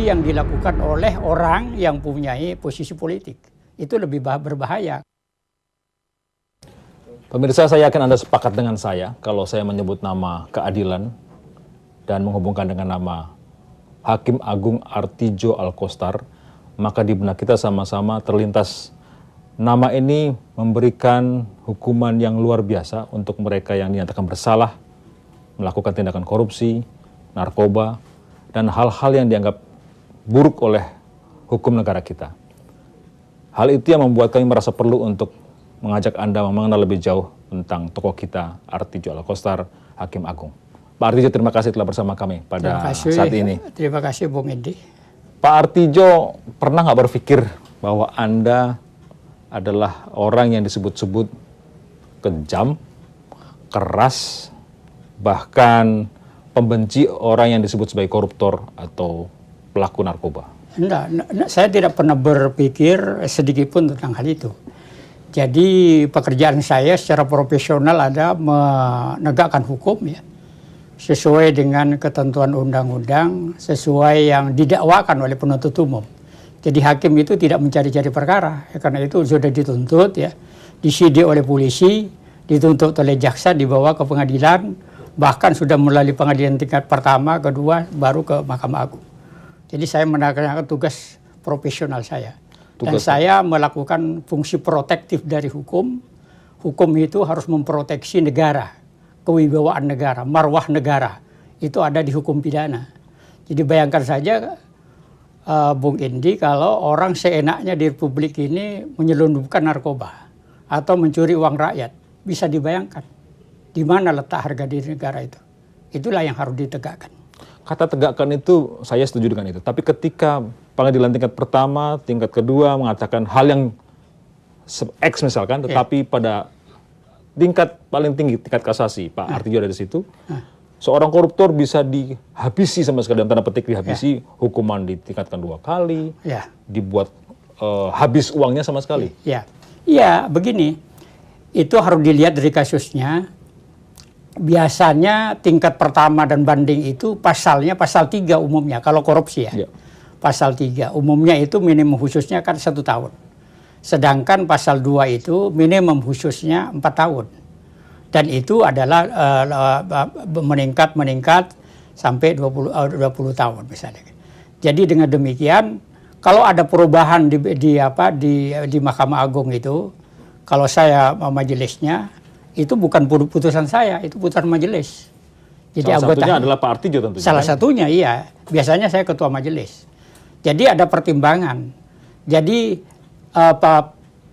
korupsi yang dilakukan oleh orang yang mempunyai posisi politik. Itu lebih berbahaya. Pemirsa, saya yakin Anda sepakat dengan saya kalau saya menyebut nama keadilan dan menghubungkan dengan nama Hakim Agung Artidjo Alkostar, maka di benak kita sama-sama terlintas nama ini memberikan hukuman yang luar biasa untuk mereka yang dinyatakan bersalah, melakukan tindakan korupsi, narkoba, dan hal-hal yang dianggap buruk oleh hukum negara kita. Hal itu yang membuat kami merasa perlu untuk mengajak Anda mengenal lebih jauh tentang tokoh kita, Artidjo Alkostar, Hakim Agung. Pak Artidjo, terima kasih telah bersama kami pada saat ini. Terima kasih, Bung Edi. Pak Artidjo, pernah nggak berpikir bahwa Anda adalah orang yang disebut-sebut kejam, keras, bahkan pembenci orang yang disebut sebagai koruptor atau pelaku narkoba? Enggak, saya tidak pernah berpikir sedikit pun tentang hal itu. Jadi pekerjaan saya secara profesional ada menegakkan hukum ya, sesuai dengan ketentuan undang-undang, sesuai yang didakwakan oleh penuntut umum. Jadi hakim itu tidak mencari-cari perkara, ya, karena itu sudah dituntut ya, disidik oleh polisi, dituntut oleh jaksa, dibawa ke pengadilan, bahkan sudah melalui pengadilan tingkat pertama, kedua, baru ke Mahkamah Agung. Jadi saya menjalankan tugas profesional saya. Dan saya melakukan fungsi protektif dari hukum. Hukum itu harus memproteksi negara, kewibawaan negara, marwah negara. Itu ada di hukum pidana. Jadi bayangkan saja, Bung Indi, kalau orang seenaknya di Republik ini menyelundupkan narkoba atau mencuri uang rakyat, bisa dibayangkan di mana letak harga diri negara itu. Itulah yang harus ditegakkan. Kata tegakkan itu saya setuju dengan itu. Tapi ketika pengadilan tingkat pertama, tingkat kedua mengatakan hal yang X misalkan, tetapi pada tingkat paling tinggi, tingkat kasasi, Pak Artidjo ada di situ, seorang koruptor bisa dihabisi sama sekali, dalam tanda petik dihabisi, hukuman ditingkatkan 2 kali, dibuat habis uangnya sama sekali. Iya, begini, itu harus dilihat dari kasusnya. Biasanya tingkat pertama dan banding itu pasalnya pasal 3 umumnya, kalau korupsi ya. Pasal 3 umumnya itu minimum khususnya kan 1 tahun. Sedangkan pasal 2 itu minimum khususnya 4 tahun. Dan itu adalah meningkat sampai 20 tahun misalnya. Jadi dengan demikian, kalau ada perubahan di Mahkamah Agung itu, kalau saya majelisnya, itu bukan putusan saya, itu putusan majelis. Jadi salah satunya adalah Pak Artidjo tentunya. Salah satunya, iya. Biasanya saya ketua majelis. Jadi ada pertimbangan. Jadi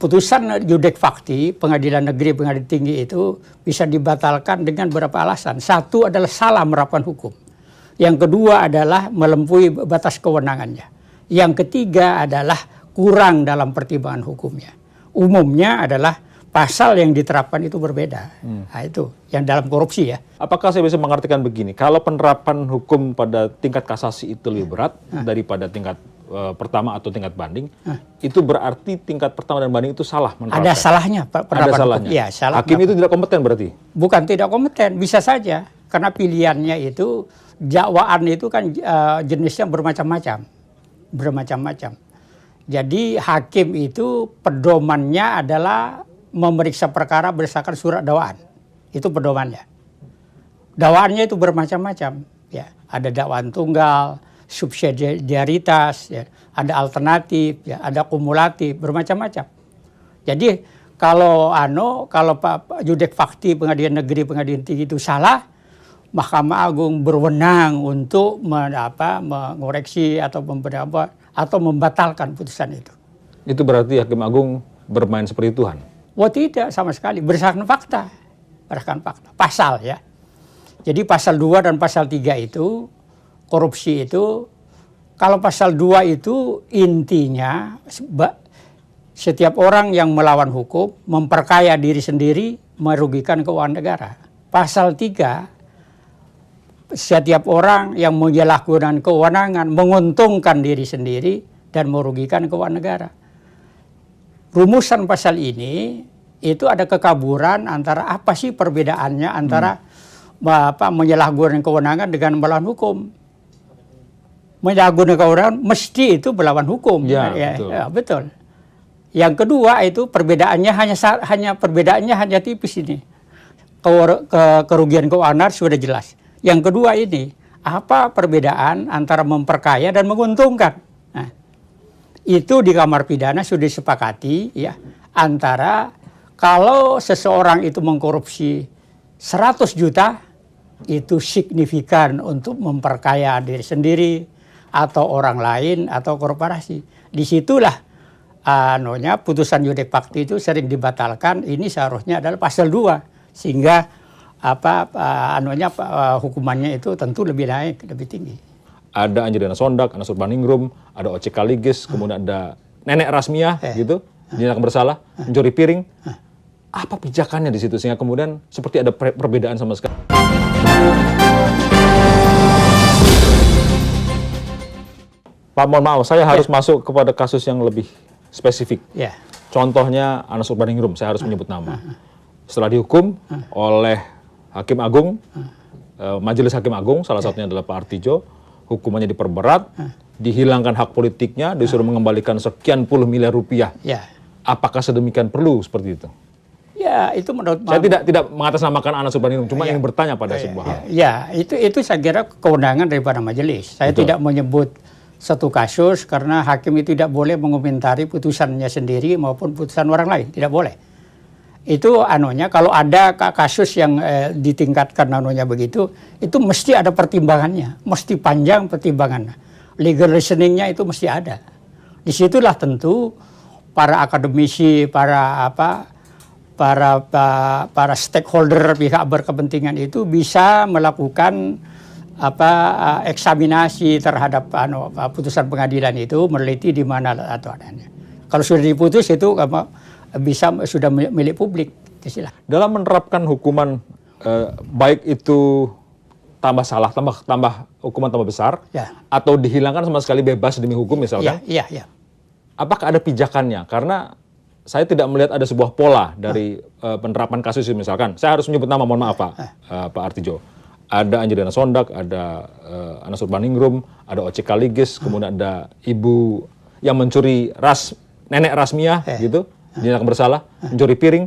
putusan judek fakti, pengadilan negeri, pengadilan tinggi itu bisa dibatalkan dengan beberapa alasan. Satu adalah salah menerapkan hukum. Yang kedua adalah melampaui batas kewenangannya. Yang ketiga adalah kurang dalam pertimbangan hukumnya. Umumnya adalah pasal yang diterapkan itu berbeda. Nah, itu yang dalam korupsi ya. Apakah saya bisa mengartikan begini, kalau penerapan hukum pada tingkat kasasi itu lebih berat daripada tingkat pertama atau tingkat banding, itu berarti tingkat pertama dan banding itu salah menerapkan? Ada salahnya. Ada salahnya. Ya, salah. Hakim itu tidak kompeten berarti? Bukan tidak kompeten, bisa saja. Karena pilihannya itu, dakwaan itu kan jenisnya bermacam-macam. Jadi hakim itu pedomannya adalah memeriksa perkara berdasarkan surat dakwaan. Itu pedomannya. Dakwaannya itu bermacam-macam. Ya, ada dakwaan tunggal, subsidiaritas, ya, ada alternatif, ya, ada kumulatif, bermacam-macam. Jadi kalau Pak judek fakti pengadilan negeri, pengadilan tinggi itu salah, Mahkamah Agung berwenang untuk mengoreksi atau membatalkan putusan itu. Itu berarti Hakim Agung bermain seperti Tuhan? Oh tidak, sama sekali. Berdasarkan fakta. Pasal ya. Jadi pasal 2 dan pasal 3 itu, korupsi itu, kalau pasal 2 itu intinya, setiap orang yang melawan hukum, memperkaya diri sendiri, merugikan keuangan negara. Pasal 3, setiap orang yang menyalahgunakan kewenangan, menguntungkan diri sendiri, dan merugikan keuangan negara. Rumusan pasal ini itu ada kekaburan antara apa sih perbedaannya antara menyalahgunakan kewenangan dengan melawan hukum. menyalahgunakan orang mesti itu melawan hukum. Ya, betul. Ya, betul. Yang kedua itu perbedaannya hanya tipis ini. Kerugian keuangan sudah jelas. Yang kedua ini, apa perbedaan antara memperkaya dan menguntungkan? Nah, itu di kamar pidana sudah disepakati ya, antara kalau seseorang itu mengkorupsi 100 juta itu signifikan untuk memperkaya diri sendiri atau orang lain atau korporasi. Disitulah putusan Yudek Pakti itu sering dibatalkan. Ini seharusnya adalah pasal 2 sehingga hukumannya itu tentu lebih naik, lebih tinggi. Ada Angelina Sondak, Anas Urbaningrum, ada Oce Kaligis, kemudian ada Nenek Rasmiah gitu, dinyatakan bersalah, mencuri piring. Apa pijakannya di situ sehingga kemudian seperti ada perbedaan sama sekali? Pak, mohon maaf, saya harus masuk kepada kasus yang lebih spesifik. Ya. Contohnya Anas Urbaningrum, saya harus menyebut nama. Setelah dihukum oleh Hakim Agung, Majelis Hakim Agung, salah satunya adalah Pak Artidjo, hukumannya diperberat, dihilangkan hak politiknya, disuruh mengembalikan sekian puluh miliar rupiah. Ya. Apakah sedemikian perlu seperti itu? Ya, itu menurut saya tidak mengatasnamakan Anas Urbaningrum, cuma ingin bertanya pada sebuah hal. Ya, itu saya kira kewenangan daripada majelis. Saya tidak menyebut satu kasus karena hakim itu tidak boleh mengomentari putusannya sendiri maupun putusan orang lain, tidak boleh. Itu kalau ada kasus yang ditingkatkan begitu, itu mesti ada pertimbangannya, mesti panjang pertimbangannya. Legal reasoningnya itu mesti ada. Disitulah tentu para akademisi, para stakeholder pihak berkepentingan itu bisa melakukan eksaminasi terhadap putusan pengadilan itu, meneliti di mana atau adanya. Kalau sudah diputus itu sudah milik publik. Dalam menerapkan hukuman baik itu tambah salah, tambah hukuman tambah besar, ya, atau dihilangkan sama sekali bebas demi hukum misalkan. Ya. Apakah ada pijakannya? Karena saya tidak melihat ada sebuah pola dari penerapan kasus ini. Misalkan, saya harus menyebut nama, mohon maaf Pak Artidjo. Ada Angelina Sondak, ada Anas Urbaningrum, ada Oce Kaligis, kemudian ada ibu yang mencuri Nenek Rasmiah, gitu, dinyatakan bersalah, mencuri piring.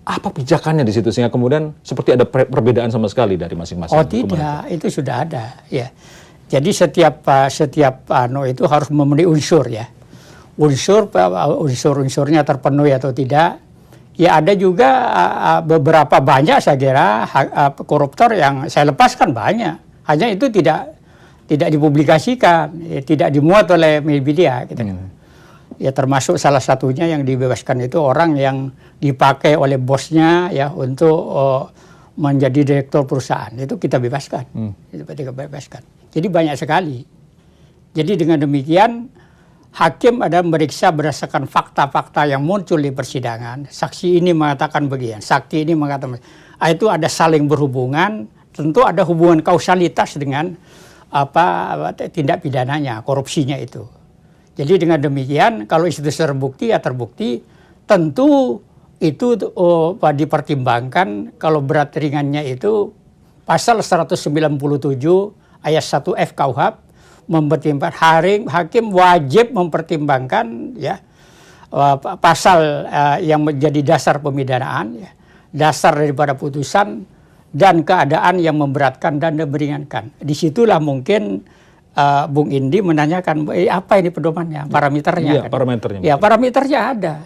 Apa pijakannya di situ sehingga kemudian seperti ada perbedaan sama sekali dari masing-masing? Oh tidak, itu sudah ada. Ya. Jadi setiap itu harus memenuhi unsur ya. Unsur-unsurnya terpenuhi atau tidak. Ya ada juga beberapa banyak saya kira koruptor yang saya lepaskan banyak. Hanya itu tidak dipublikasikan, tidak dimuat oleh media. Gitu. Ya termasuk salah satunya yang dibebaskan itu orang yang dipakai oleh bosnya ya untuk menjadi direktur perusahaan. Itu kita bebaskan. Kita bebaskan. Jadi banyak sekali. Jadi dengan demikian hakim ada memeriksa berdasarkan fakta-fakta yang muncul di persidangan. Saksi ini mengatakan begini, saksi ini mengatakan itu ada saling berhubungan. Tentu ada hubungan kausalitas dengan tindak pidananya, korupsinya itu. Jadi dengan demikian kalau itu terbukti ya terbukti, tentu itu dipertimbangkan kalau berat ringannya itu pasal 197 ayat 1 FKUHP mempertimbangkan, hakim wajib mempertimbangkan ya pasal yang menjadi dasar pemidanaan, ya, dasar daripada putusan dan keadaan yang memberatkan dan meringankan. Disitulah mungkin Bung Indi menanyakan apa ini pedomannya, parameternya. Iya, parameternya. Ya, parameternya ada.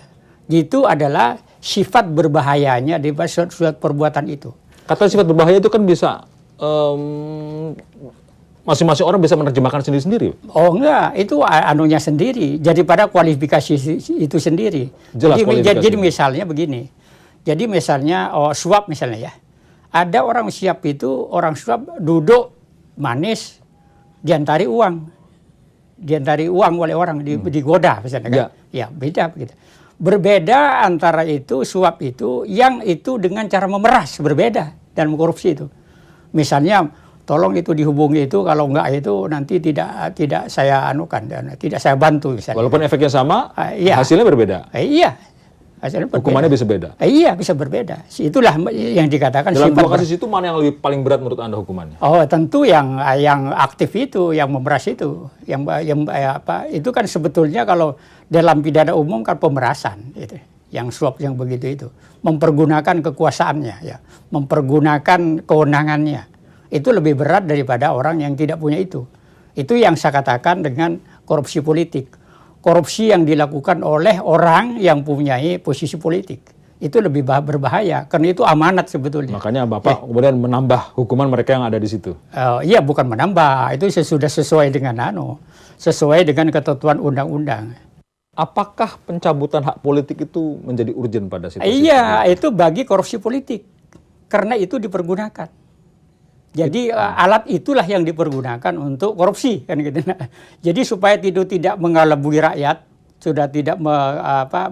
Itu adalah sifat berbahayanya di suatu perbuatan itu. Kata sifat berbahaya itu kan bisa masing-masing orang bisa menerjemahkan sendiri-sendiri. Oh enggak, itu anunya sendiri. Jadi pada kualifikasi itu sendiri. Jelas jadi misalnya begini. Jadi misalnya suap misalnya ya. Ada orang suap suap duduk manis, diantari uang oleh orang, digoda misalnya kan. Ya beda begitu. Berbeda antara itu suap itu yang itu dengan cara memeras, berbeda dan mengkorupsi itu. Misalnya tolong itu dihubungi itu, kalau enggak itu nanti tidak saya anukan dan tidak saya bantu misalnya. Walaupun efeknya sama, hasilnya berbeda. Iya. Hasilnya berbeda. Hukumannya bisa beda. Iya, bisa berbeda. Itulah yang dikatakan Dalam sifat dua kasus itu mana yang lebih paling berat menurut Anda hukumannya? Oh, tentu yang aktif itu, yang memeras itu, itu kan sebetulnya kalau dalam pidana umum kan pemerasan, itu, yang suap yang begitu itu, mempergunakan kekuasaannya, ya, mempergunakan kewenangannya, itu lebih berat daripada orang yang tidak punya itu. Itu yang saya katakan dengan korupsi politik. Korupsi yang dilakukan oleh orang yang mempunyai posisi politik itu lebih berbahaya karena itu amanat sebetulnya. Makanya Bapak kemudian menambah hukuman mereka yang ada di situ. Iya, bukan menambah, itu sudah sesuai dengan sesuai dengan ketentuan undang-undang. Apakah pencabutan hak politik itu menjadi urgent pada situasi Iya, itu bagi korupsi politik karena itu dipergunakan. Jadi alat itulah yang dipergunakan untuk korupsi kan gitu. Jadi supaya tidak mengelabui rakyat, sudah tidak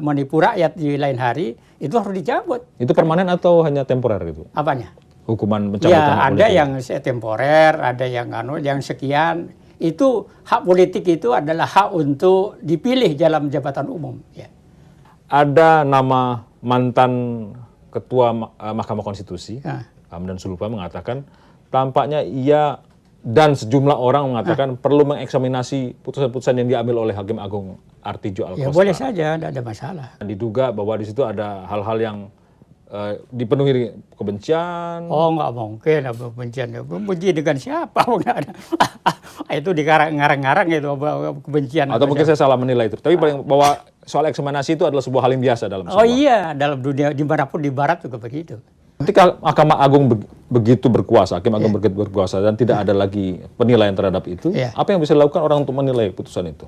menipu rakyat di lain hari, itu harus dicabut. Itu permanen atau hanya temporer itu? Apanya? Hukuman pencabutan Ya, hak ada politik. yang temporer, ada yang sekian. Itu hak politik itu adalah hak untuk dipilih dalam jabatan umum. Ya. Ada nama mantan Ketua Mahkamah Konstitusi, Hamdan Sulupa, mengatakan tampaknya ia dan sejumlah orang mengatakan perlu mengeksaminasi putusan-putusan yang diambil oleh Hakim Agung Artidjo Alkostar. Ya boleh saja, tidak ada masalah. Diduga bahwa di situ ada hal-hal yang dipenuhi kebencian. Oh, nggak mungkin kebencian. Benci dengan siapa? Nggak ada. Itu dikarang-ngarang itu kebencian. Atau mungkin saya salah menilai itu. Tapi bahwa soal eksaminasi itu adalah sebuah hal yang biasa dalam sebuah. Oh iya, dalam dunia dimanapun di Barat juga begitu. Ketika Mahkamah Agung begitu berkuasa, Hakim Agung begitu berkuasa dan tidak ada lagi penilaian terhadap itu, apa yang bisa dilakukan orang untuk menilai putusan itu?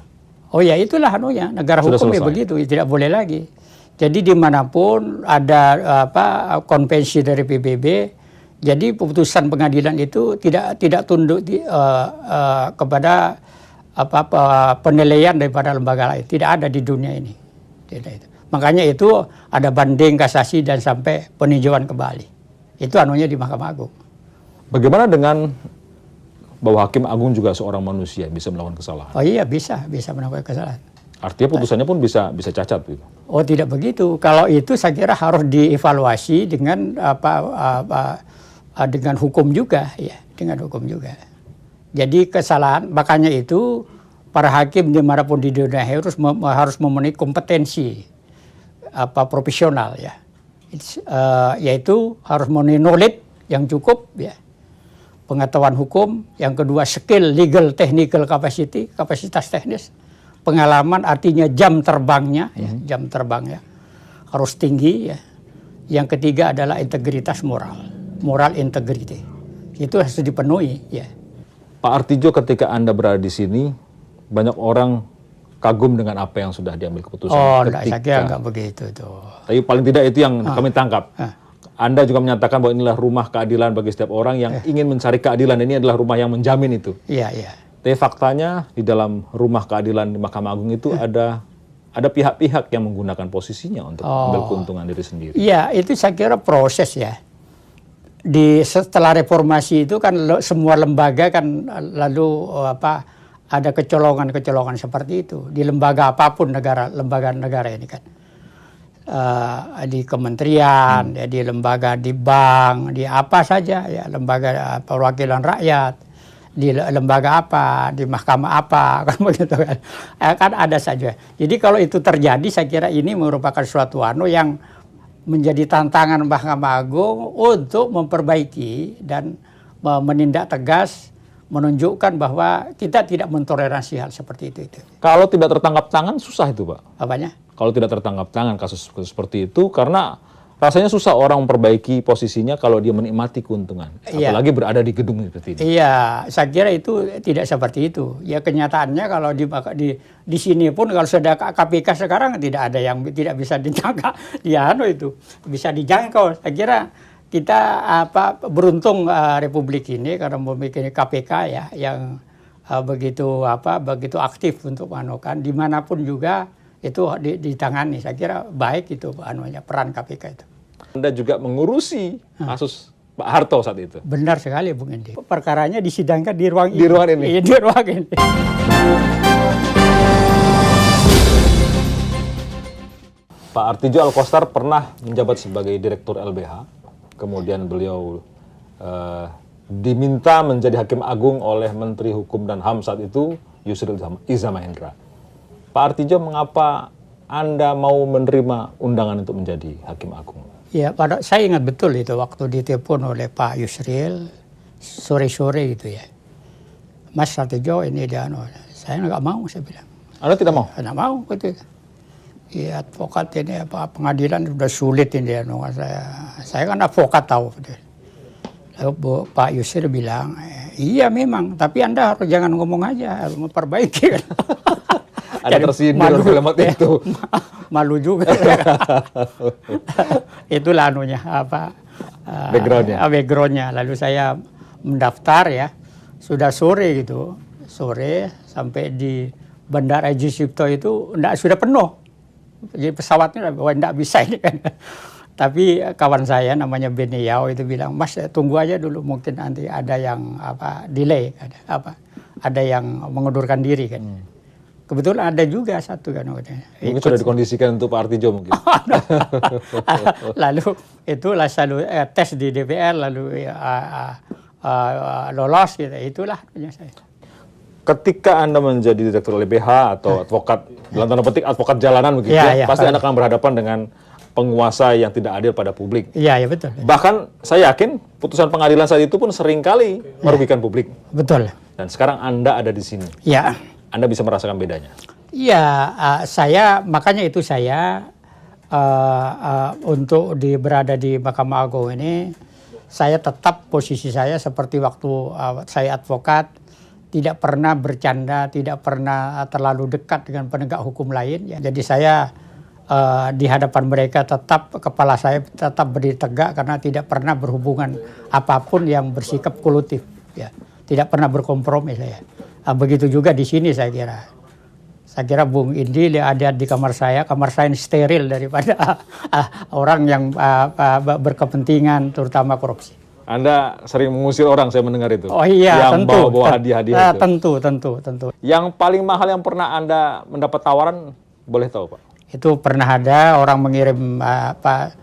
Oh ya, itulah negara Sudah hukum ya selesai. begitu, tidak boleh lagi. Jadi dimanapun ada konvensi dari PBB, jadi putusan pengadilan itu tidak tunduk kepada penilaian daripada lembaga lain. Tidak ada di dunia ini. Tidak itu. Makanya itu ada banding kasasi dan sampai peninjauan kembali. Itu di Mahkamah Agung. Bagaimana dengan bahwa Hakim Agung juga seorang manusia bisa melakukan kesalahan? Oh iya, bisa melakukan kesalahan. Artinya putusannya pun bisa cacat gitu. Oh tidak begitu. Kalau itu saya kira harus dievaluasi dengan dengan hukum juga, ya, dengan hukum juga. Jadi kesalahan, makanya itu para hakim dimanapun di dunia harus memenuhi kompetensi profesional, ya. Yaitu harus memenuhi knowledge yang cukup, ya. Pengetahuan hukum, yang kedua skill, legal, technical capacity, kapasitas teknis. Pengalaman artinya jam terbangnya, ya, jam terbangnya harus tinggi, ya. Yang ketiga adalah integritas moral integrity. Itu harus dipenuhi, ya. Pak Artidjo, ketika Anda berada di sini, banyak orang kagum dengan apa yang sudah diambil keputusan. Oh, saya kira nggak begitu tuh. Tapi paling tidak itu yang kami tangkap. Anda juga menyatakan bahwa inilah rumah keadilan bagi setiap orang yang ingin mencari keadilan. Ini adalah rumah yang menjamin itu. Iya, iya. Tapi faktanya di dalam rumah keadilan di Mahkamah Agung itu ada pihak-pihak yang menggunakan posisinya untuk ambil keuntungan diri sendiri. Iya, itu saya kira proses, ya. Setelah reformasi itu kan semua lembaga kan lalu ada kecolongan-kecolongan seperti itu di lembaga apapun lembaga negara ini kan. Di kementerian, ya, di lembaga, di bank, di apa saja, ya, lembaga perwakilan rakyat, di lembaga apa, di mahkamah apa, kan begitu kan. Kan ada saja. Jadi kalau itu terjadi, saya kira ini merupakan suatu yang menjadi tantangan Mahkamah Agung untuk memperbaiki dan menindak tegas, menunjukkan bahwa kita tidak mentoleransi hal seperti itu. Kalau tidak tertangkap tangan, susah itu, Pak. Apanya? Kalau tidak tertangkap tangan kasus seperti itu, karena rasanya susah orang memperbaiki posisinya kalau dia menikmati keuntungan. Apalagi berada di gedung seperti ini. Iya, saya kira itu tidak seperti itu. Ya kenyataannya kalau di sini pun kalau sudah KPK sekarang tidak ada yang tidak bisa ditangkap, itu bisa dijangkau. Saya kira kita beruntung Republik ini karena memiliki KPK, ya, yang begitu aktif untuk melakukan dimanapun juga itu ditangani. Saya kira baik itu peran KPK itu. Anda juga mengurusi kasus Pak Harto saat itu. Benar sekali, Bung Endi. Perkaranya disidangkan di ruang ini. Di ruangan ini. Iya, di ruang ini. Pak Artidjo Alkostar pernah menjabat sebagai Direktur LBH, kemudian beliau diminta menjadi Hakim Agung oleh Menteri Hukum dan HAM saat itu, Yusril Iza Mahendra. Pak Artidjo, mengapa Anda mau menerima undangan untuk menjadi Hakim Agung? Ya, saya ingat betul itu waktu ditelepon oleh Pak Yusril sore-sore gitu ya. Mas Artidjo ini dia, saya nggak mau, saya bilang. Anda tidak mau? Nggak mau gitu. Ya, advokat ini pengadilan sudah sulit ini ya. Saya kan advokat tahu. Lalu Pak Yusril bilang, iya memang, tapi Anda harus jangan ngomong aja, harus memperbaiki. Ada tersindir kalimat itu. Malu juga. Itulah anunya backgroundnya. Lalu saya mendaftar ya, sudah sore gitu, sore sampai di Bandara Haji Sucipto itu sudah penuh. Jadi pesawatnya tidak bisa ini kan. Tapi kawan saya namanya Beni Yao itu bilang, Mas tunggu aja dulu, mungkin nanti ada yang delay, ada yang mengundurkan diri kan. Kebetulan ada juga satu kan. Mungkin sudah dikondisikan untuk Pak Artidjo mungkin. Lalu itulah selalu tes di DPR, lalu lolos gitu. Itulah saya. Ketika Anda menjadi Direktur LBH atau advokat, dalam tanda petik advokat jalanan begitu pasti Anda akan berhadapan dengan penguasa yang tidak adil pada publik. Iya, betul. Bahkan saya yakin putusan pengadilan saat itu pun seringkali merugikan publik. Betul. Dan sekarang Anda ada di sini. Iya. Anda bisa merasakan bedanya. Iya, makanya itu saya untuk berada di Mahkamah Agung ini, saya tetap posisi saya seperti waktu saya advokat, tidak pernah bercanda, tidak pernah terlalu dekat dengan penegak hukum lain. Ya. Jadi saya di hadapan mereka tetap, kepala saya tetap berdiri tegak karena tidak pernah berhubungan apapun yang bersikap kolutif. Ya. Tidak pernah berkompromi saya. Begitu juga di sini saya kira. Saya kira Bung Indi ada di kamar saya ini steril daripada orang yang berkepentingan, terutama korupsi. Anda sering mengusir orang, saya mendengar itu. Oh iya, yang tentu. bawa hadiah-hadiah itu. Tentu. Yang paling mahal yang pernah Anda mendapat tawaran, boleh tahu Pak? Itu pernah ada orang mengirim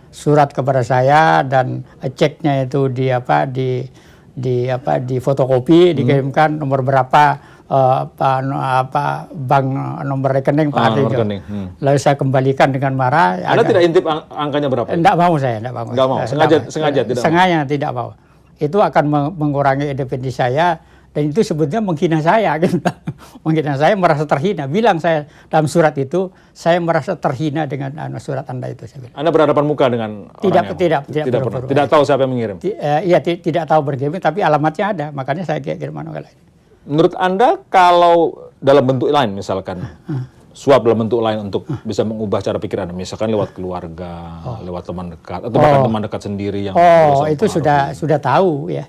surat kepada saya dan ceknya itu di fotokopi, dikirimkan nomor berapa, bank nomor rekening Pak Artidjo. Lalu saya kembalikan dengan marah. Anda tidak intip angkanya berapa? Tidak mau saya, tidak mau. Nggak mau, sengaja tidak. Sengaja tidak mau. Itu akan mengurangi independensi saya dan itu sebetulnya menghina saya. Gitu. Menghina saya, merasa terhina. Bilang saya dalam surat itu, saya merasa terhina dengan surat Anda itu. Saya bilang. Anda berhadapan muka dengan orangnya? Tidak pernah. Tidak tahu siapa yang mengirim? Iya, tidak tahu berkirim, tapi alamatnya ada. Makanya saya kirim lain. Menurut Anda kalau dalam bentuk lain misalkan suap dalam bentuk lain untuk bisa mengubah cara pikiran, misalkan lewat keluarga, lewat teman dekat atau bahkan teman dekat sendiri yang itu sudah tahu ya.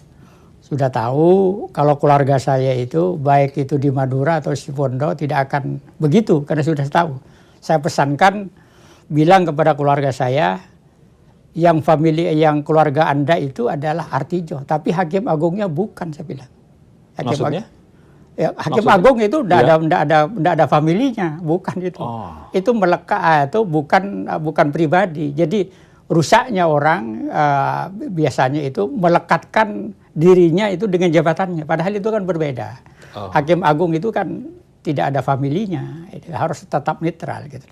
Sudah tahu kalau keluarga saya itu baik itu di Madura atau Sipondo tidak akan begitu karena sudah tahu. Saya pesankan bilang kepada keluarga saya yang keluarga Anda itu adalah Artidjo, tapi Hakim Agungnya bukan, saya bilang. Maksudnya? Ya, Hakim Agung itu tidak ada familinya, bukan itu. Itu melekat, itu bukan pribadi. Jadi rusaknya orang biasanya itu melekatkan dirinya itu dengan jabatannya. Padahal itu kan berbeda. Hakim Agung itu kan tidak ada familinya, harus tetap netral gitu.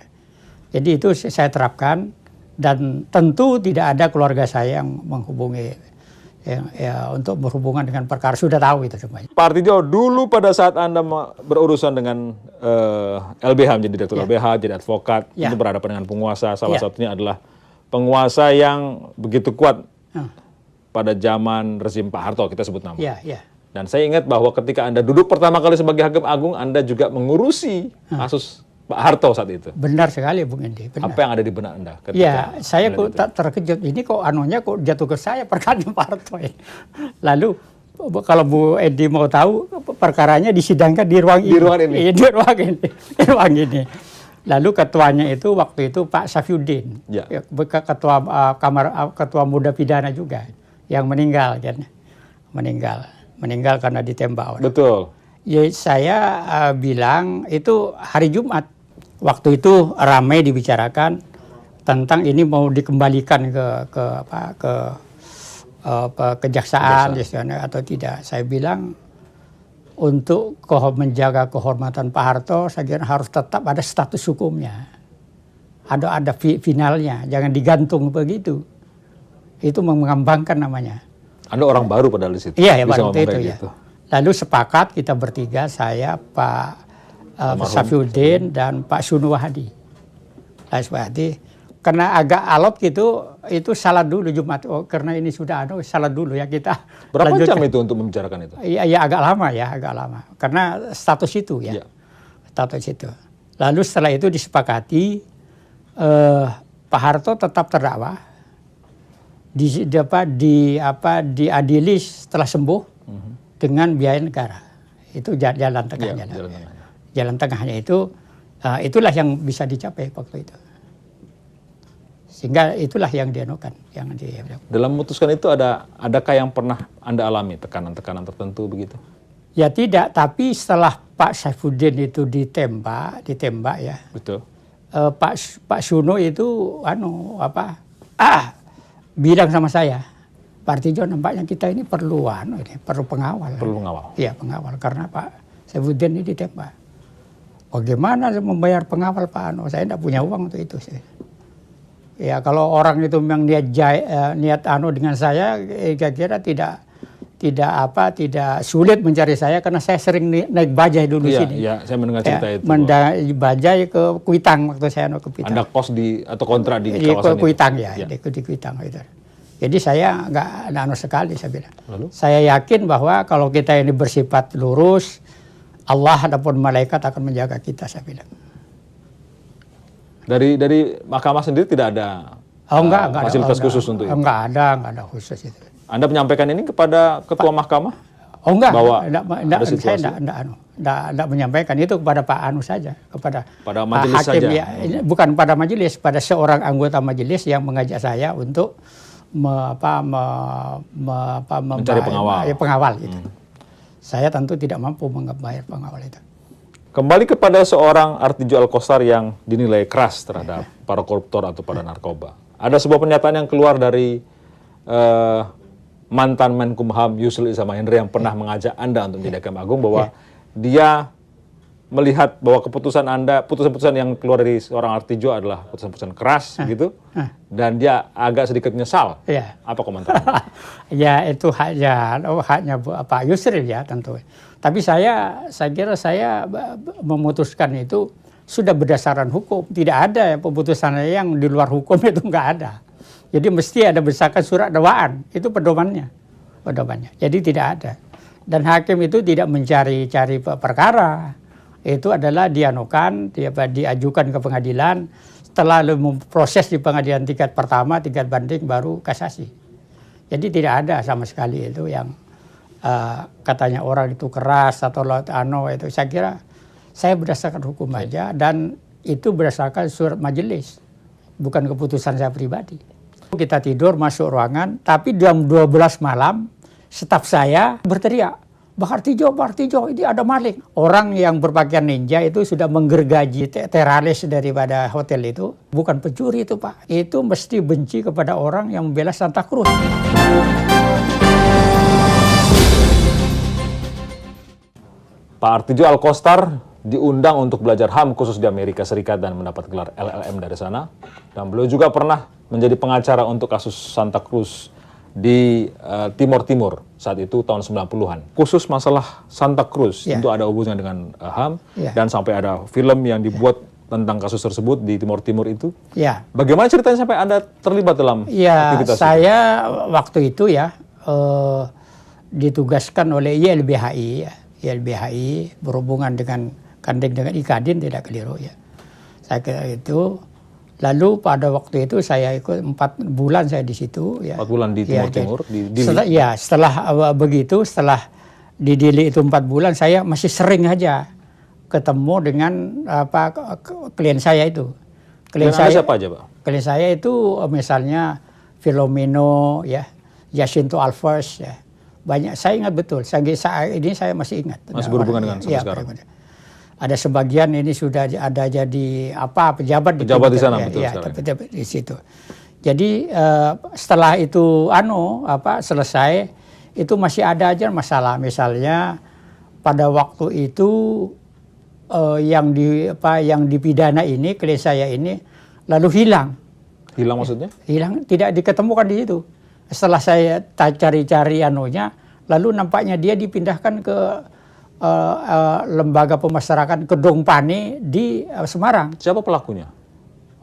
Jadi itu saya terapkan dan tentu tidak ada keluarga saya yang menghubungi. Untuk berhubungan dengan perkara, sudah tahu itu semuanya. Pak Artidjo, dulu pada saat Anda berurusan dengan LBH, menjadi Direktur LBH, jadi advokat, itu berhadapan dengan penguasa, salah satunya adalah penguasa yang begitu kuat pada zaman rezim Pak Harto, kita sebut nama. Dan saya ingat bahwa ketika Anda duduk pertama kali sebagai Hakim Agung, Anda juga mengurusi kasus Pak Harto saat itu. Benar sekali Bung Indi. Apa yang ada di benak Anda? Ya, saya kok terkejut. Ini kok jatuh ke saya perkara Pak Harto. Lalu kalau Bu Edi mau tahu, perkaranya disidangkan di ruang ini. Di ruang ini. Lalu ketuanya itu waktu itu Pak Safiuddin, ketua muda pidana juga, yang meninggal kan. Meninggal karena ditembak orang. Betul. Ya, saya bilang itu hari Jumat. Waktu itu ramai dibicarakan tentang ini mau dikembalikan ke kejaksaan atau tidak. Saya bilang untuk menjaga kehormatan Pak Harto, saya kira harus tetap ada status hukumnya, ada finalnya, jangan digantung begitu. Itu mengambangkan namanya. Anda orang baru padahal di situ. Iya, ya, bisa waktu itu ya. gitu. Lalu sepakat kita bertiga, saya, Pak Safiuddin dan Pak Sunu Wahadi. Karena agak alot gitu, itu salat dulu Jumat. Oh, karena ini sudah salat dulu ya kita. Berapa lanjutkan. jam itu untuk membicarakan itu? Iya agak lama ya, agak lama. Karena status itu ya. Status itu. Lalu setelah itu disepakati Pak Harto tetap terdakwa, diadili setelah sembuh dengan biaya negara. Itu jalan tengahnya. Jalan tengahnya itu itulah yang bisa dicapai waktu itu. Sehingga itulah yang dianukan, Dalam memutuskan itu adakah yang pernah Anda alami tekanan-tekanan tertentu begitu? Ya tidak, tapi setelah Pak Saifuddin itu ditembak ya. Betul. Pak Suno itu bilang sama saya, Pak Artijo, nampaknya kita ini perlu pengawal. Perlu pengawal. Iya, pengawal karena Pak Saifuddin ini ditembak. Bagaimana membayar pengawal Pak Saya tidak punya uang untuk itu. Ya kalau orang itu memang niat dengan saya, kira-kira tidak sulit mencari saya karena saya sering naik bajai dulu sini. Iya, saya mendengar cerita itu. Bajai ke Kuitang waktu saya ke Kuitang. Anda kos atau kontrak di kawasan Kuitang di Kuitang itu. Jadi saya nggak sekali saya bilang. Lalu? Saya yakin bahwa kalau kita ini bersifat lurus, Allah ataupun malaikat akan menjaga kita, saya bilang. Dari mahkamah sendiri tidak ada fasilitas khusus untuk itu? Enggak ada khusus itu. Anda menyampaikan ini kepada ketua mahkamah? Oh enggak, bahwa saya enggak menyampaikan itu kepada Pak Anu saja, kepada majelis hakim saja. Ya, bukan pada majelis, pada seorang anggota majelis yang mengajak saya untuk mencari pengawal itu. Saya tentu tidak mampu membayar pengawal itu. Kembali kepada seorang Artijo Alkostar yang dinilai keras terhadap para koruptor atau pada narkoba. Ada sebuah pernyataan yang keluar dari mantan Menkumham Yusril Iza Mahendra yang pernah mengajak Anda untuk menjadi Hakim Agung bahwa dia melihat bahwa putusan-putusan yang keluar dari seorang Artijo adalah putusan-putusan keras gitu, dan dia agak sedikit menyesal. Apa komentar Anda? Ya itu haknya Pak Yusril ya tentu. Tapi saya kira saya memutuskan itu sudah berdasarkan hukum. Tidak ada pemutusan yang di luar hukum, itu nggak ada. Jadi mesti ada berdasarkan surat dakwaan, itu pedomannya. Jadi tidak ada. Dan hakim itu tidak mencari-cari perkara. Itu adalah diajukan ke pengadilan, setelah proses di pengadilan tingkat pertama, tingkat banding, baru kasasi. Jadi tidak ada sama sekali itu yang katanya orang itu keras atau itu. Saya kira saya berdasarkan hukum aja, dan itu berdasarkan surat majelis, bukan keputusan saya pribadi. Kita tidur masuk ruangan, tapi jam 12 malam staf saya berteriak, Pak Artijo, ini ada maling. Orang yang berpakaian ninja itu sudah menggergaji teralis daripada hotel itu. Bukan pencuri itu Pak. Itu mesti benci kepada orang yang membela Santa Cruz. Pak Artijo Alkostar diundang untuk belajar HAM khusus di Amerika Serikat dan mendapat gelar LLM dari sana. Dan beliau juga pernah menjadi pengacara untuk kasus Santa Cruz di Timur Timur saat itu tahun 90-an. Khusus masalah Santa Cruz itu ada hubungan dengan HAM dan sampai ada film yang dibuat tentang kasus tersebut di Timur Timur itu. Bagaimana ceritanya sampai Anda terlibat dalam aktivitas saya itu? Waktu itu ditugaskan oleh YLBHI berhubungan dengan Ikadin, tidak keliru ya. Saya kira itu. Lalu pada waktu itu saya ikut 4 bulan saya di situ. 4 bulan di Timur Timur? Di Dili. Setelah di Dili itu 4 bulan, saya masih sering aja ketemu dengan klien saya itu. Klien saya siapa aja Pak? Klien saya itu misalnya Filomeno, Jacinto Alves, Banyak, saya ingat betul. Ini saya masih ingat. Masih berhubungan dengan sampai sekarang? Ada sebagian ini sudah ada jadi pejabat di sana, ya, betul ya, sekarang. pejabat di situ. Jadi setelah itu selesai, itu masih ada aja masalah. Misalnya pada waktu itu yang dipidana ini, klien saya ini lalu hilang. Hilang maksudnya? Hilang, tidak diketemukan di situ. Setelah saya cari-cari lalu nampaknya dia dipindahkan ke lembaga pemasyarakatan Kedung Pani di Semarang. Siapa pelakunya?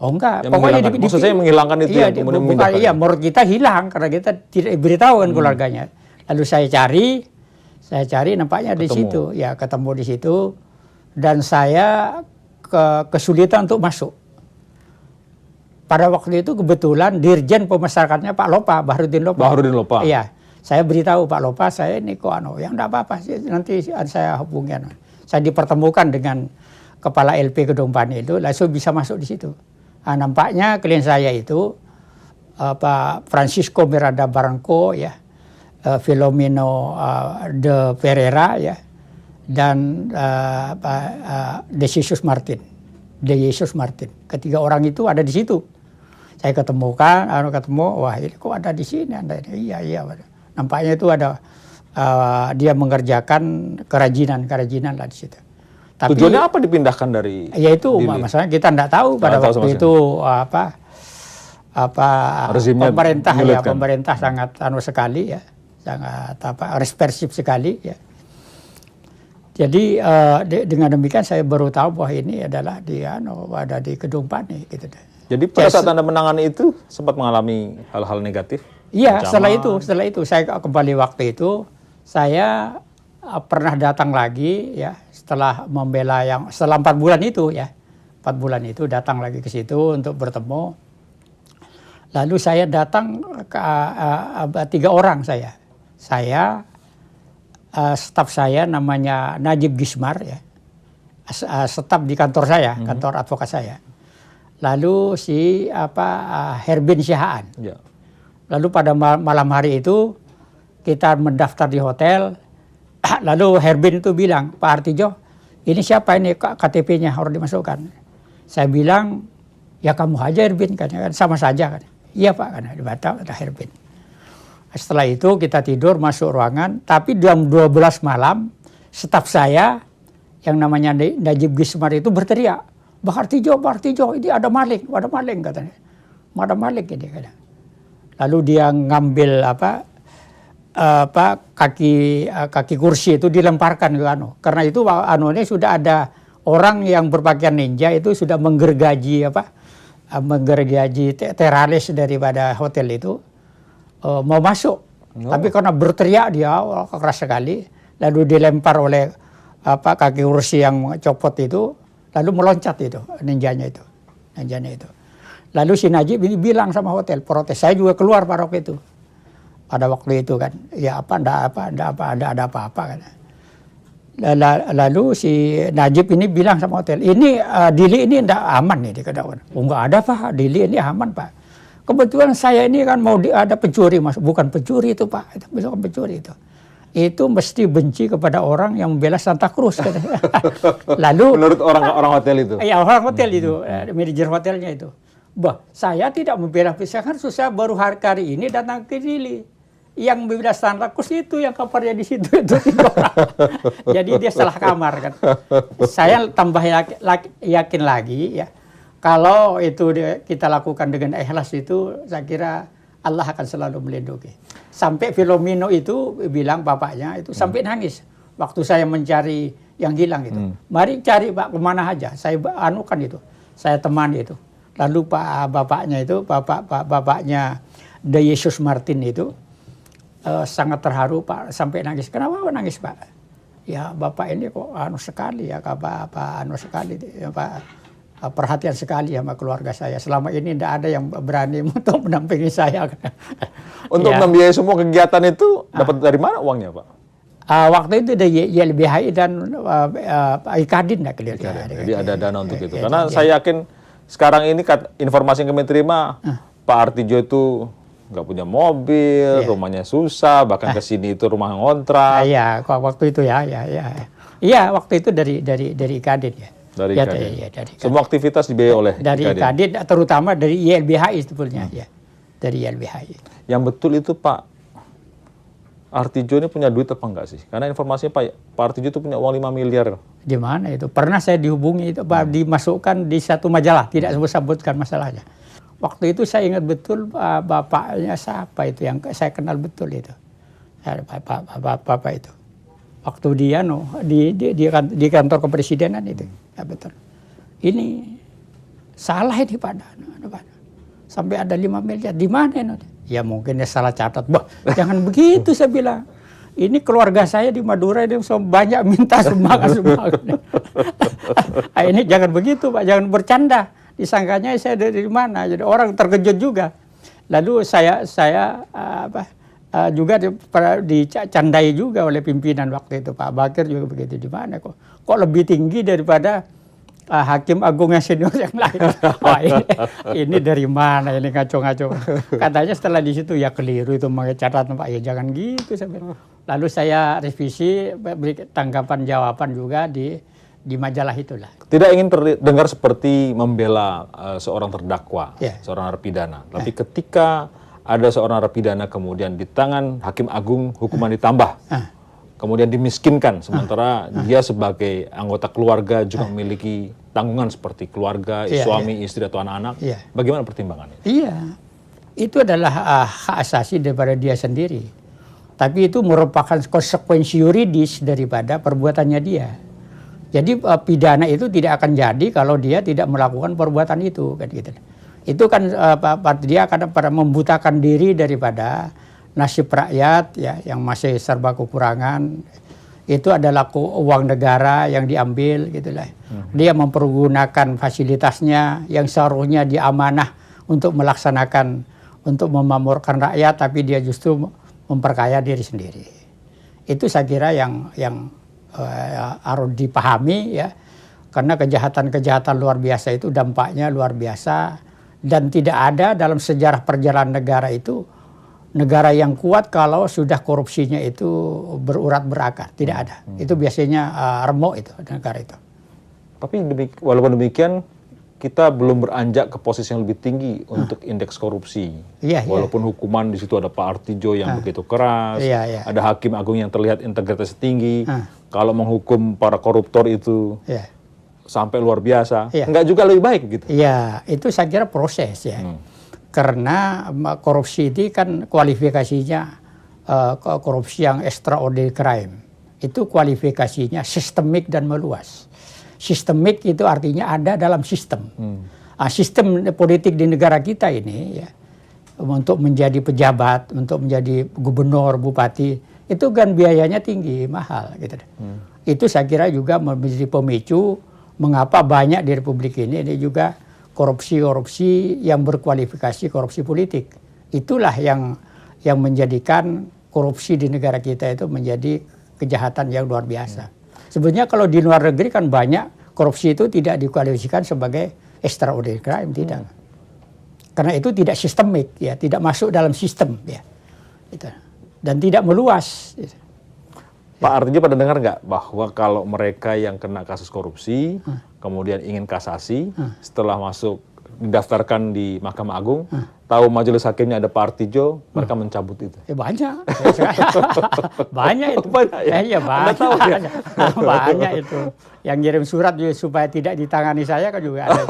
Oh enggak, Yang pokoknya maksud saya menghilangkan itu iya, yang kemudian memindahkan. iya, menurut kita hilang karena kita tidak beritahu kan keluarganya. Lalu saya cari nampaknya di situ, ya ketemu di situ, dan saya kesulitan untuk masuk. Pada waktu itu kebetulan Dirjen Pemasyarakatnya Pak Lopa, Bahrudin Lopa. Iya, saya beritahu Pak Lopa, saya ini yang enggak apa-apa, nanti saya hubungi. Saya dipertemukan dengan Kepala LP Kedung Pani itu, langsung bisa masuk di situ. Nah, nampaknya klien saya itu Pak Francisco Miranda Barranco, ya, Filomeno de Pereira, ya, dan De Jesus Martin. Ketiga orang itu ada di situ. Saya ketemu, wah ini kok ada di sini? Iya. Nampaknya itu ada dia mengerjakan kerajinan lah di situ. Tapi, tujuannya apa dipindahkan dari? Ya itu masalahnya kita tidak tahu pada waktu itu pemerintah sangat sekali, ya, sangat represif sekali, ya. Jadi dengan demikian saya baru tahu bahwa ini adalah ada di Kedung Pani gitu. Jadi pada saat Anda menangani itu sempat mengalami hal-hal negatif? Iya, setelah itu saya kembali waktu itu saya pernah datang lagi, ya, setelah membela setelah 4 bulan itu, ya. 4 bulan itu datang lagi ke situ untuk bertemu. Lalu saya datang ke 3 orang saya. Staf saya namanya Najib Gismar, ya. Staf di kantor saya, kantor advokat saya. Lalu Herbin Syahaan. Ya. Lalu pada malam hari itu kita mendaftar di hotel. Lalu Herbin itu bilang, Pak Artijo, ini siapa ini KTP-nya harus dimasukkan. Saya bilang, ya kamu aja Herbin, kan sama saja kan. Iya Pak, kan dibatal ada Herbin. Setelah itu kita tidur masuk ruangan, tapi jam 12 malam staf saya yang namanya Najib Gismar itu berteriak, Pak Artijo, ini ada maling katanya. Ada maling ini katanya. Lalu dia ngambil kaki kursi itu dilemparkan ke karena itu ini sudah ada orang yang berpakaian ninja itu sudah menggergaji teralis daripada hotel itu mau masuk. Tapi karena berteriak dia keras sekali, lalu dilempar oleh kaki kursi yang copot itu, lalu meloncat itu ninjanya itu. Lalu si Najib ini bilang sama hotel, protes. Saya juga keluar pada waktu itu. Pada waktu itu kan, ya ada apa-apa kan. Lalu si Najib ini bilang sama hotel, ini Dili ini tidak aman nih, dikatakan. Oh enggak ada Pak, Dili ini aman Pak. Kebetulan saya ini kan mau ada pencuri, Mas. Bukan pencuri itu Pak, itu bukan pencuri itu. Itu mesti benci kepada orang yang membela Santa Cruz. Lalu menurut orang hotel itu? Iya, orang hotel itu, manajer hotelnya itu. Saya tidak membela Santa Cruz, saya baru hari ini datang ke Dili. Yang membela Santa Cruz itu yang kamarnya di situ itu. Jadi dia salah kamar kan. Saya tambah yakin lagi, ya. Kalau itu kita lakukan dengan ikhlas itu, saya kira Allah akan selalu melindungi. Sampai Filomeno itu bilang bapaknya itu sampai nangis waktu saya mencari yang hilang itu. Mari cari Pak kemana aja, saya anukan itu, saya temani itu. Lalu bapaknya De Jesus Martin itu sangat terharu Pak, sampai nangis. Kenapa nangis Pak? Ya Bapak ini kok sekali ya, perhatian sekali sama keluarga saya. Selama ini tidak ada yang berani untuk mendampingi saya. Untuk membiayai semua kegiatan itu dapat dari mana uangnya Pak? Waktu itu dari YLBHI dan Ikadin. Jadi ada dana untuk itu. Karena saya yakin sekarang ini informasi yang kami terima, Pak Artijo itu nggak punya mobil, rumahnya susah, bahkan ke sini itu rumah ngontrak. Iya, waktu itu ya. Iya, waktu itu dari Kadin ya. Dari ya, Kadin. ya, dari Kadin. Semua aktivitas dibiayai oleh dari Kadin, terutama dari YLBHI sebetulnya ya. Dari YLBHI. Yang betul itu Pak Artijo ini punya duit apa enggak sih? Karena informasinya Pak Artijo itu punya uang 5 miliar. Di mana itu? Pernah saya dihubungi itu, Pak, dimasukkan di satu majalah, tidak sebut-sebutkan masalahnya. Waktu itu saya ingat betul bapaknya siapa itu yang saya kenal betul itu. Bapak itu. Waktu dia di kantor kepresidenan itu. Ya betul. Ini salah ini Pak. Sampai ada 5 miliar. Di mana ini? Ya mungkin dia salah catat. Bah, jangan begitu saya bilang. Ini keluarga saya di Madura ini banyak minta sumbangan. Ini jangan begitu Pak, jangan bercanda. Disangkanya saya dari mana. Jadi orang terkejut juga. Lalu saya juga dicandai juga oleh pimpinan waktu itu. Pak Bakir juga begitu. Di mana kok lebih tinggi daripada hakim agung yang senior yang lain. Oh, ini dari mana ini ngaco-ngaco. Katanya setelah di situ ya keliru itu catatan Pak, ya jangan gitu. Lalu saya revisi, beri tanggapan jawaban juga di majalah itulah. Tidak ingin terdengar seperti membela seorang terdakwa, seorang narapidana. Tapi ketika ada seorang narapidana kemudian di tangan hakim agung hukuman ditambah, kemudian dimiskinkan, sementara dia sebagai anggota keluarga juga memiliki tanggungan seperti keluarga, suami, istri atau anak-anak. Bagaimana pertimbangannya? Iya, itu adalah hak asasi daripada dia sendiri. Tapi itu merupakan konsekuensi yuridis daripada perbuatannya dia. Jadi pidana itu tidak akan jadi kalau dia tidak melakukan perbuatan itu, kan gitu. Itu kan dia akan membutakan diri daripada nasib rakyat ya yang masih serba kekurangan. Itu adalah uang negara yang diambil gitulah. Dia mempergunakan fasilitasnya yang seharusnya diamanah untuk melaksanakan, untuk memakmurkan rakyat, tapi dia justru memperkaya diri sendiri. Itu saya kira yang harus dipahami ya. Karena kejahatan-kejahatan luar biasa itu dampaknya luar biasa, dan tidak ada dalam sejarah perjalanan negara itu negara yang kuat kalau sudah korupsinya itu berurat berakar. Tidak ada. Itu biasanya remuk itu negara itu. Tapi walaupun demikian kita belum beranjak ke posisi yang lebih tinggi untuk indeks korupsi. Walaupun hukuman di situ ada Pak Artijo yang begitu keras, ada hakim agung yang terlihat integritasnya tinggi. Kalau menghukum para koruptor itu sampai luar biasa, enggak juga lebih baik gitu. Iya, itu saya kira proses ya. Karena korupsi itu kan kualifikasinya korupsi yang extraordinary crime. Itu kualifikasinya sistemik dan meluas. Sistemik itu artinya ada dalam sistem. Sistem politik di negara kita ini ya, untuk menjadi pejabat, untuk menjadi gubernur, bupati, itu kan biayanya tinggi, mahal gitu. Itu saya kira juga menjadi pemicu mengapa banyak di Republik ini juga korupsi yang berkualifikasi korupsi politik. Itulah yang menjadikan korupsi di negara kita itu menjadi kejahatan yang luar biasa. Sebenarnya kalau di luar negeri kan banyak korupsi itu tidak dikualifikasikan sebagai extraordinary crime, tidak. Karena itu tidak sistemik, ya, tidak masuk dalam sistem, ya, gitu. Dan tidak meluas. Gitu. Pak Artijo pada dengar nggak bahwa kalau mereka yang kena kasus korupsi, kemudian ingin kasasi, setelah masuk didaftarkan di Mahkamah Agung, tahu majelis hakimnya ada Pak Artijo, mereka mencabut itu. Ya banyak. Banyak itu. Banyak ya? Ya, banyak. Banyak itu. Yang ngirim surat juga supaya tidak ditangani saya kan juga ada.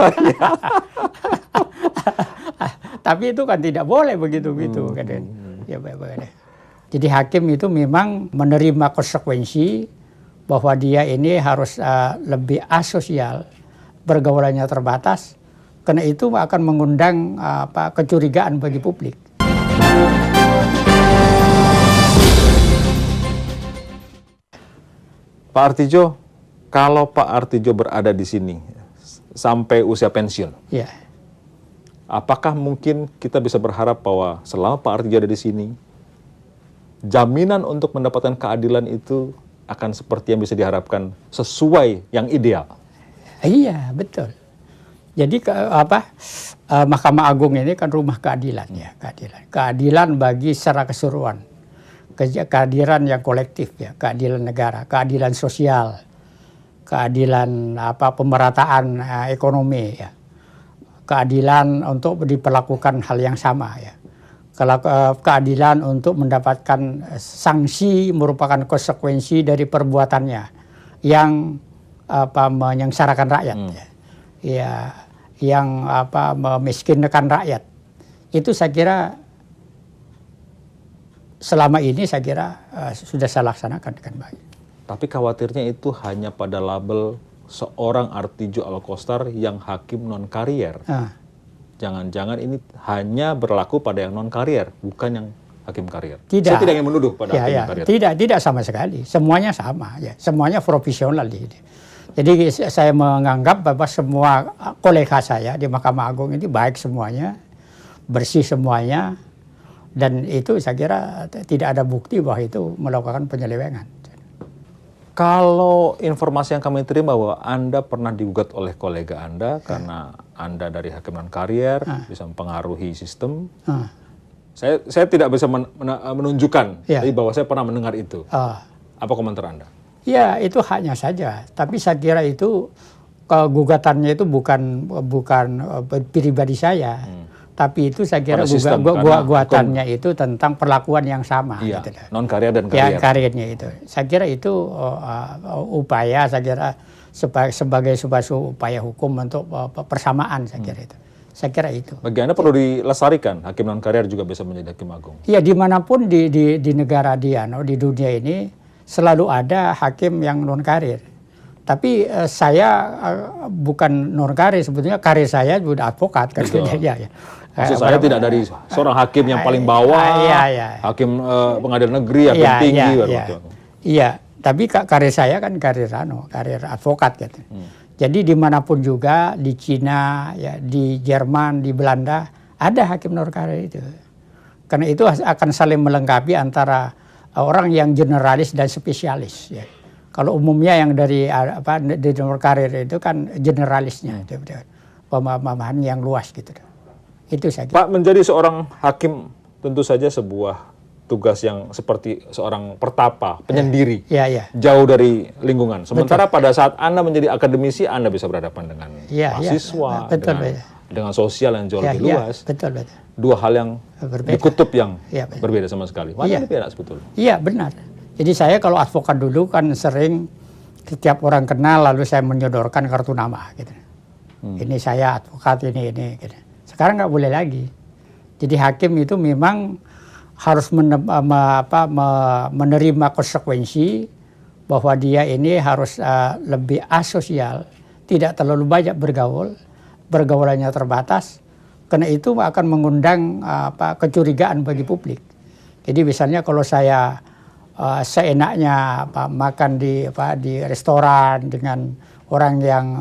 Tapi itu kan tidak boleh begitu-begitu. Ya, boleh. Jadi hakim itu memang menerima konsekuensi bahwa dia ini harus lebih asosial, pergaulannya terbatas, karena itu akan mengundang kecurigaan bagi publik. Pak Artijo, kalau Pak Artijo berada di sini sampai usia pensiun, apakah mungkin kita bisa berharap bahwa selama Pak Artijo ada di sini, jaminan untuk mendapatkan keadilan itu akan seperti yang bisa diharapkan sesuai yang ideal? Iya, betul. Jadi Mahkamah Agung ini kan rumah keadilan ya, keadilan bagi secara keseluruhan, keadilan yang kolektif ya, keadilan negara, keadilan sosial, keadilan pemerataan ekonomi ya, keadilan untuk diperlakukan hal yang sama ya, keadilan untuk mendapatkan sanksi merupakan konsekuensi dari perbuatannya yang menyengsarakan rakyat ya, yang memiskinkan rakyat. Itu saya kira selama ini sudah saya laksanakan dengan baik. Tapi khawatirnya itu hanya pada label seorang Artidjo Alkostar yang hakim non karier. Jangan-jangan ini hanya berlaku pada yang non karier, bukan yang hakim karier. Tidak. Saya tidak ingin menuduh pada hakim karier. Tidak sama sekali. Semuanya sama ya. Semuanya profesional di sini. Jadi saya menganggap bahwa semua kolega saya di Mahkamah Agung ini baik semuanya, bersih semuanya, dan itu saya kira tidak ada bukti bahwa itu melakukan penyelewengan. Kalau informasi yang kami terima bahwa Anda pernah digugat oleh kolega Anda karena Anda dari hakim non karier bisa mempengaruhi sistem. Saya tidak bisa menunjukkan, tapi bahwa saya pernah mendengar itu. Apa komentar Anda? Ya, itu haknya saja. Tapi saya kira itu gugatannya itu bukan pribadi saya. Tapi itu saya kira gugatannya itu tentang perlakuan yang sama. Iya, gitu. non karier dan karier. Ya, karirnya itu. Saya kira itu upaya, saya kira sebagai sebuah upaya hukum untuk persamaan, saya kira itu. Saya kira itu. Bagi Anda perlu dilestarikan, hakim non karier juga bisa menjadi hakim agung. Iya, dimanapun di negara di dunia ini selalu ada hakim yang non karir. Tapi saya bukan non karir, sebetulnya karir saya sudah advokat kan. Ya. Maksud saya tidak dari seorang hakim yang paling bawah, hakim pengadilan negeri, hakim tinggi. Iya, tapi karir saya kan karir advokat gitu. Jadi dimanapun juga, di Cina, ya, di Jerman, di Belanda, ada hakim non karir itu. Karena itu akan saling melengkapi antara orang yang generalis dan spesialis. Ya. Kalau umumnya yang dari non karir itu kan generalisnya, pemahaman yang luas gitu. Itu saja. Pak, menjadi seorang hakim tentu saja sebuah tugas yang seperti seorang pertapa, penyendiri, jauh dengan lingkungan. Sementara pada saat Anda menjadi akademisi, Anda bisa berhadapan dengan mahasiswa, dengan sosial yang jauh lebih luas. Betul. Dua hal yang di kutub yang berbeda sama sekali. Mana beda sebetulnya? Iya, benar. Jadi saya kalau advokat dulu kan sering setiap orang kenal lalu saya menyodorkan kartu nama gitu. Ini saya advokat ini gitu. Sekarang nggak boleh lagi. Jadi hakim itu memang harus menerima konsekuensi bahwa dia ini harus lebih asosial, tidak terlalu banyak bergaul, pergaulannya terbatas, karena itu akan mengundang kecurigaan bagi publik. Jadi misalnya kalau saya seenaknya makan di restoran dengan orang yang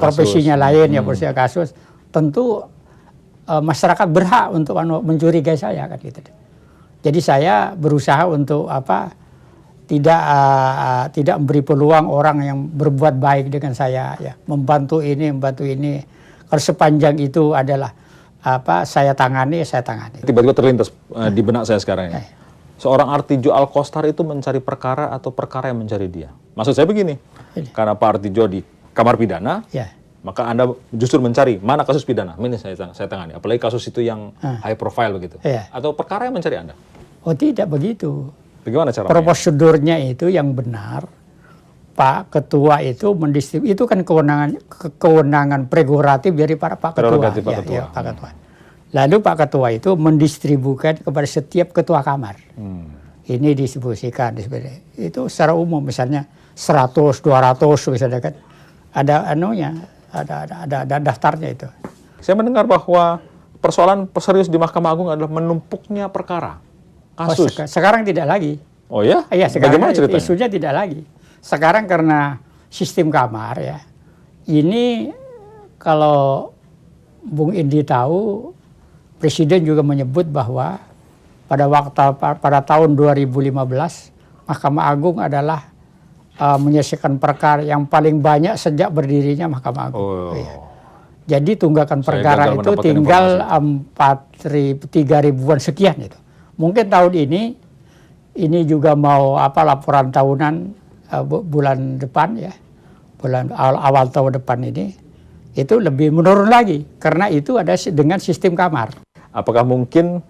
profesinya lain ya berusia kasus, tentu masyarakat berhak untuk mencurigai saya kan gitu. Jadi saya berusaha untuk tidak memberi peluang orang yang berbuat baik dengan saya ya, membantu ini. Kalau sepanjang itu adalah saya tangani. Tiba-tiba terlintas di benak saya sekarang ini. Seorang Artidjo Alkostar itu mencari perkara atau perkara yang mencari dia. Maksud saya begini, karena Pak Artidjo di kamar pidana, maka Anda justru mencari mana kasus pidana, ini saya tangani. Apalagi kasus itu yang high profile begitu. Atau perkara yang mencari Anda? Oh, tidak begitu. Bagaimana caranya? Prosedurnya itu yang benar. Pak Ketua itu itu kan kewenangan prerogatif dari para Pak Ketua. Pak Ketua. Lalu Pak Ketua itu mendistribusikan kepada setiap ketua kamar. Ini distribusikan. Itu secara umum, misalnya 100, 200 misalnya kan. Ada ada daftarnya itu. Saya mendengar bahwa persoalan serius di Mahkamah Agung adalah menumpuknya perkara, kasus. Sekarang tidak lagi. Oh ya? Iya, sekarang bagaimana ceritanya? Isunya tidak lagi. Sekarang karena sistem kamar ya, ini kalau Bung Indi tahu, Presiden juga menyebut bahwa pada tahun 2015 Mahkamah Agung adalah menyelesaikan perkara yang paling banyak sejak berdirinya Mahkamah Agung. Oh. Iya. Jadi tunggakan Saya perkara gagal itu mendapatkan tinggal 3 ribuan sekian itu. Mungkin tahun ini juga mau laporan tahunan bulan depan ya, awal tahun depan ini itu lebih menurun lagi karena itu ada dengan sistem kamar. Apakah mungkin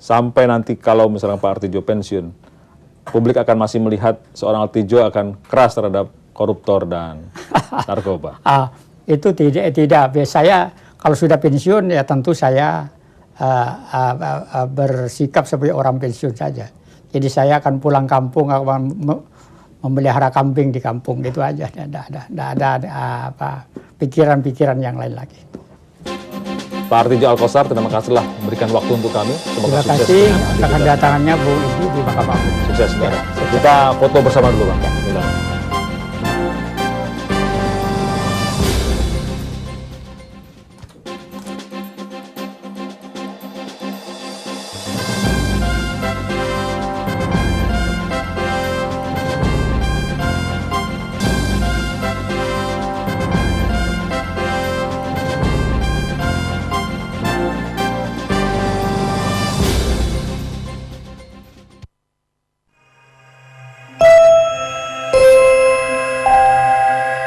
sampai nanti kalau misalnya Pak Artidjo pensiun, publik akan masih melihat seorang Artidjo akan keras terhadap koruptor dan narkoba? Itu tidak. Saya kalau sudah pensiun ya tentu saya bersikap sebagai orang pensiun saja. Jadi saya akan pulang kampung, akan memelihara kambing di kampung, itu aja. Tidak ada pikiran-pikiran yang lain lagi. Pak Artidjo Alkostar, terima kasihlah memberikan waktu untuk kami. Terima kasih atas kedatangannya Bu Idi di Mahkamah Agung. Sukses, saudara. Kita foto bersama dulu, Bang.